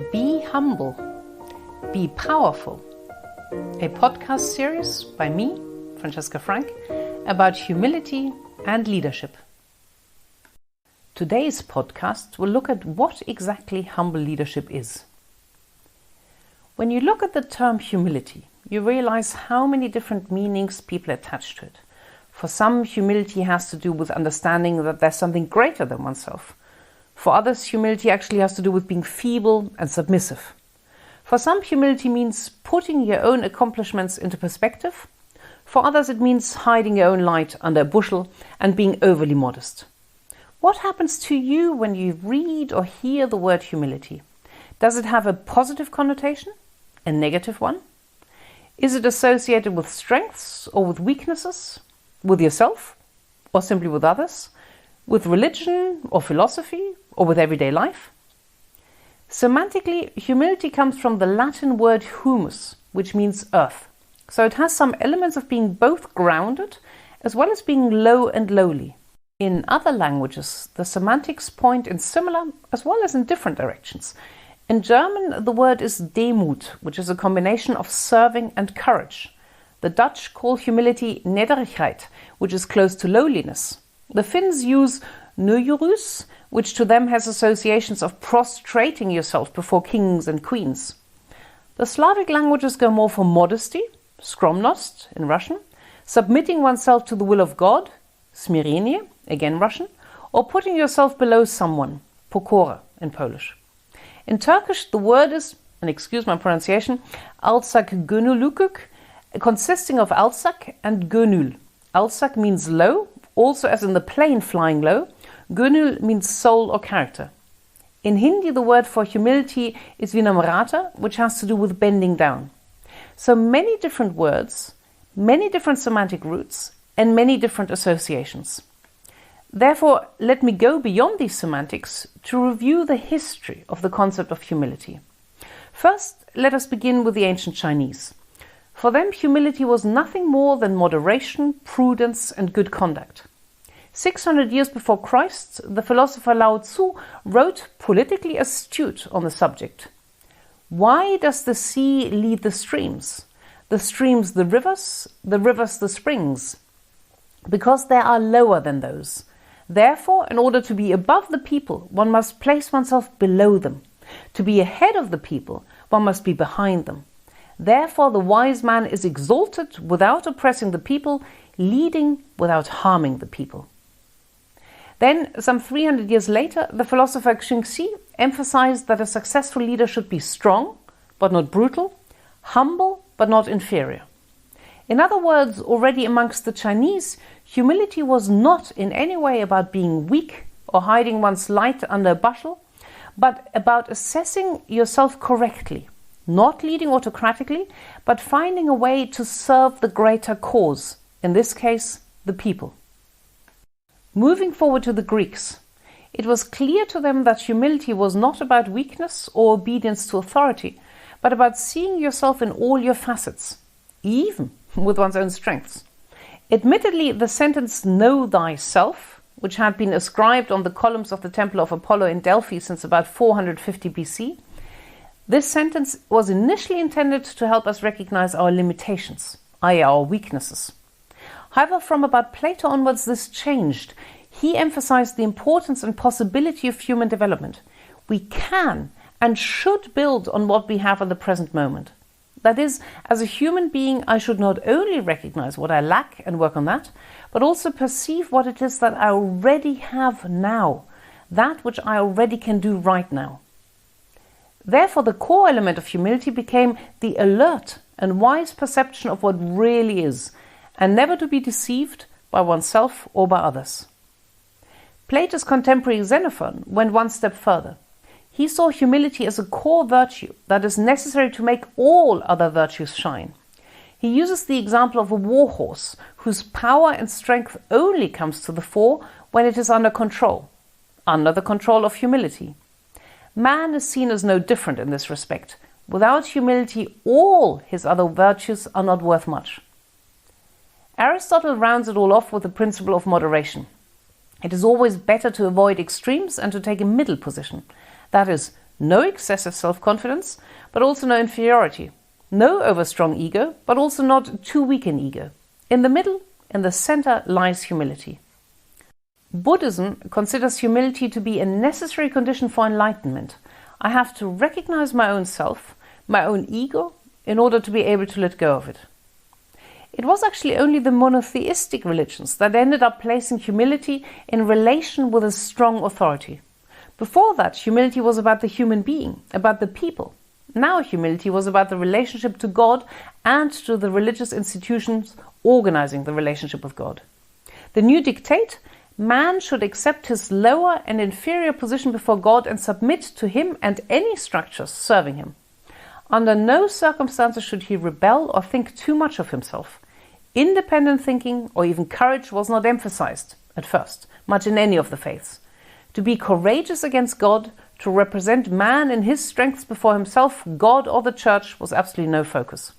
Be Humble, Be Powerful, a podcast series by me, Francesca Frank, about humility and leadership. Today's podcast will look at what exactly humble leadership is. When you look at the term humility, you realize how many different meanings people attach to it. For some, humility has to do with understanding that there's something greater than oneself. For others, humility actually has to do with being feeble and submissive. For some, humility means putting your own accomplishments into perspective. For others, it means hiding your own light under a bushel and being overly modest. What happens to you when you read or hear the word humility? Does it have a positive connotation? A negative one? Is it associated with strengths or with weaknesses? With yourself? Or simply with others? With religion or philosophy? Or with everyday life? Semantically, humility comes from the Latin word humus, which means earth. So it has some elements of being both grounded as well as being low and lowly. In other languages, the semantics point in similar as well as in different directions. In German, the word is Demut, which is a combination of serving and courage. The Dutch call humility Nederigheid, which is close to lowliness. The Finns use Nöyrys, which to them has associations of prostrating yourself before kings and queens. The Slavic languages go more for modesty, skromnost in Russian, submitting oneself to the will of God, smирение, again Russian, or putting yourself below someone, pokora in Polish. In Turkish, the word is, and excuse my pronunciation, alçak gönüllülük, consisting of alçak and gönül. Alçak means low, also as in the plane flying low. Gönül means soul or character. In Hindi, the word for humility is vinamrata, which has to do with bending down. So many different words, many different semantic roots, and many different associations. Therefore, let me go beyond these semantics to review the history of the concept of humility. First, let us begin with the ancient Chinese. For them, humility was nothing more than moderation, prudence, and good conduct. 600 years before Christ, the philosopher Lao Tzu wrote politically astute on the subject. Why does the sea lead the streams the rivers the springs? Because they are lower than those. Therefore, in order to be above the people, one must place oneself below them. To be ahead of the people, one must be behind them. Therefore, the wise man is exalted without oppressing the people, leading without harming the people. Then, some 300 years later, the philosopher Xingxi emphasized that a successful leader should be strong, but not brutal, humble, but not inferior. In other words, already amongst the Chinese, humility was not in any way about being weak or hiding one's light under a bushel, but about assessing yourself correctly, not leading autocratically, but finding a way to serve the greater cause, in this case, the people. Moving forward to the Greeks, it was clear to them that humility was not about weakness or obedience to authority, but about seeing yourself in all your facets, even with one's own strengths. Admittedly, the sentence "Know thyself," which had been ascribed on the columns of the Temple of Apollo in Delphi since about 450 BC, this sentence was initially intended to help us recognize our limitations, i.e. our weaknesses. However, from about Plato onwards, this changed. He emphasized the importance and possibility of human development. We can and should build on what we have at the present moment. That is, as a human being, I should not only recognize what I lack and work on that, but also perceive what it is that I already have now, that which I already can do right now. Therefore, the core element of humility became the alert and wise perception of what really is, and never to be deceived by oneself or by others. Plato's contemporary Xenophon went one step further. He saw humility as a core virtue that is necessary to make all other virtues shine. He uses the example of a war horse whose power and strength only comes to the fore when it is under the control of humility. Man is seen as no different in this respect. Without humility, all his other virtues are not worth much. Aristotle rounds it all off with the principle of moderation. It is always better to avoid extremes and to take a middle position. That is, no excessive self-confidence, but also no inferiority, no overstrong ego, but also not too weak an ego. In the middle, in the center, lies humility. Buddhism considers humility to be a necessary condition for enlightenment. I have to recognize my own self, my own ego, in order to be able to let go of it. It was actually only the monotheistic religions that ended up placing humility in relation with a strong authority. Before that, humility was about the human being, about the people. Now humility was about the relationship to God and to the religious institutions organizing the relationship with God. The new dictate: man should accept his lower and inferior position before God and submit to him and any structures serving him. Under no circumstances should he rebel or think too much of himself. Independent thinking or even courage was not emphasized, at first, much in any of the faiths. To be courageous against God, to represent man in his strengths before himself, God or the church, was absolutely no focus.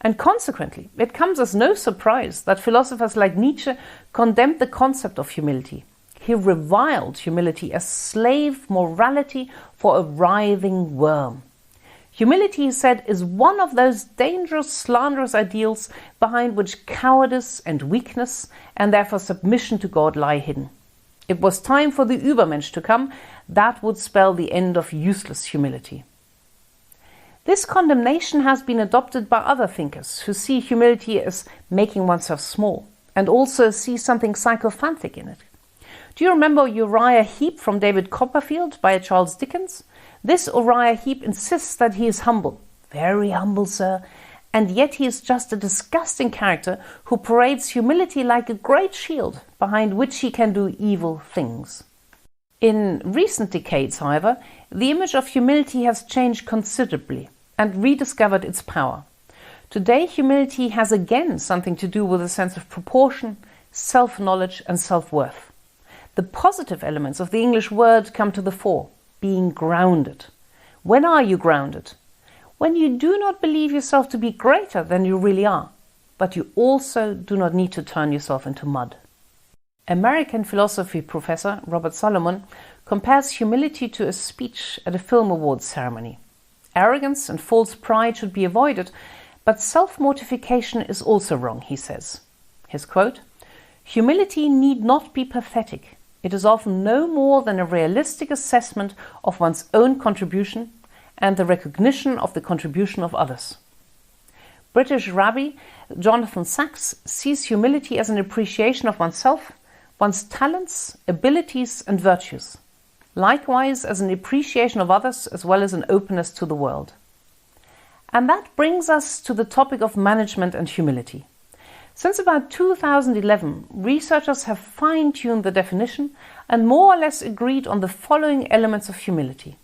And consequently, it comes as no surprise that philosophers like Nietzsche condemned the concept of humility. He reviled humility as slave morality for a writhing worm. Humility, he said, is one of those dangerous, slanderous ideals behind which cowardice and weakness, and therefore submission to God, lie hidden. It was time for the Übermensch to come. That would spell the end of useless humility. This condemnation has been adopted by other thinkers who see humility as making oneself small and also see something sycophantic in it. Do you remember Uriah Heep from David Copperfield by Charles Dickens? This Uriah Heep insists that he is humble, very humble, sir, and yet he is just a disgusting character who parades humility like a great shield behind which he can do evil things. In recent decades, however, the image of humility has changed considerably and rediscovered its power. Today, humility has again something to do with a sense of proportion, self-knowledge and self-worth. The positive elements of the English word come to the fore, being grounded. When are you grounded? When you do not believe yourself to be greater than you really are, but you also do not need to turn yourself into mud. American philosophy professor Robert Solomon compares humility to a speech at a film awards ceremony. Arrogance and false pride should be avoided, but self-mortification is also wrong, he says. His quote: "Humility need not be pathetic. It is often no more than a realistic assessment of one's own contribution and the recognition of the contribution of others." British Rabbi Jonathan Sacks sees humility as an appreciation of oneself, one's talents, abilities and virtues. Likewise as an appreciation of others as well as an openness to the world. And that brings us to the topic of management and humility. Since about 2011, researchers have fine-tuned the definition and more or less agreed on the following elements of humility.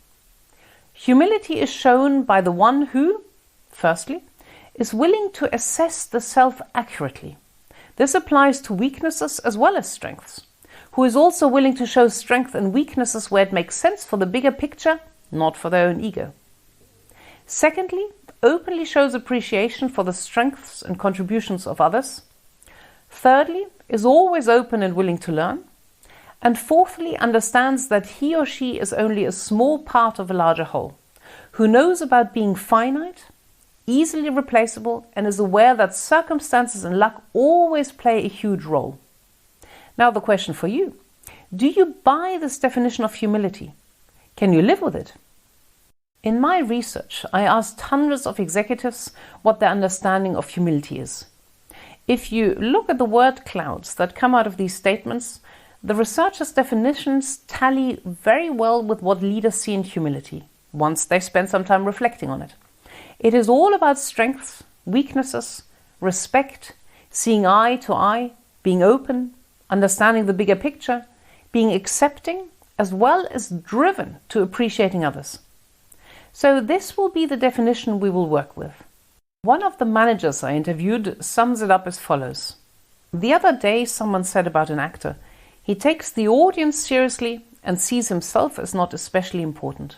Humility is shown by the one who, firstly, is willing to assess the self accurately. This applies to weaknesses as well as strengths. Who is also willing to show strength and weaknesses where it makes sense for the bigger picture, not for their own ego. Secondly, openly shows appreciation for the strengths and contributions of others. Thirdly, is always open and willing to learn. And fourthly, understands that he or she is only a small part of a larger whole, who knows about being finite, easily replaceable, and is aware that circumstances and luck always play a huge role. Now the question for you: do you buy this definition of humility? Can you live with it? In my research, I asked hundreds of executives what their understanding of humility is. If you look at the word clouds that come out of these statements, the researchers' definitions tally very well with what leaders see in humility, once they spend some time reflecting on it. It is all about strengths, weaknesses, respect, seeing eye to eye, being open, understanding the bigger picture, being accepting, as well as driven to appreciating others. So this will be the definition we will work with. One of the managers I interviewed sums it up as follows. The other day someone said about an actor, he takes the audience seriously and sees himself as not especially important.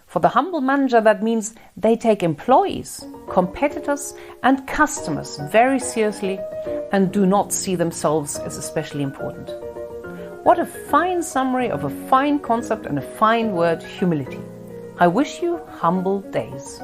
For the humble manager, that means they take employees, competitors and customers very seriously and do not see themselves as especially important. What a fine summary of a fine concept and a fine word, humility. I wish you humble days.